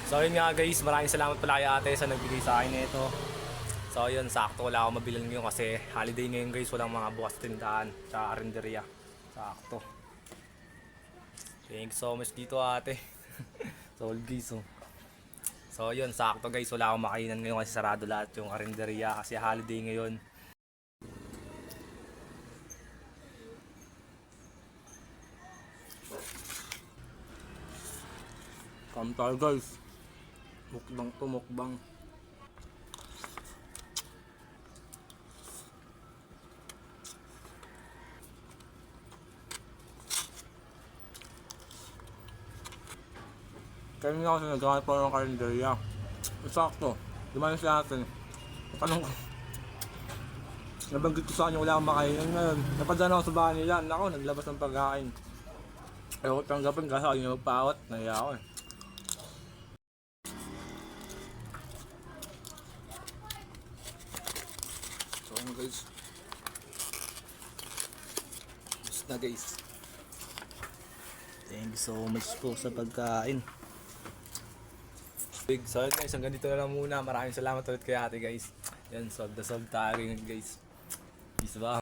So yun nga guys, maraming salamat pala kay ate sa nagbigay sa akin nito. So yun, sakto wala akong mabilan ngayon kasi holiday ngayon guys, walang mga bukas tindahan sa karinderya. Sakto. Thank you so much dito ate. So all guys oh. So yun, sakto guys, wala akong makainan ngayon kasi sarado lahat yung karinderya kasi holiday ngayon. Kamtal guys. Mukbang to, mukbang. Kaya nga kasi nagkakat pa ng karinderya. Sakto, dumayo sa atin. Tanong ko, nabanggit ko sa kanya wala akong makain ngayon. Napadaan ako sa bahay nila, nako, naglabas ng pagkain. Ayaw ko tanggapin kasi ako yung magpaawat, nahiya ako eh. So guys, gusto na guys. Thank you so much po sa pagkain. So yun guys, hanggang dito na lang muna. Maraming salamat ulit kay ate guys. Yan, solve na solve tayo guys. Peace ba?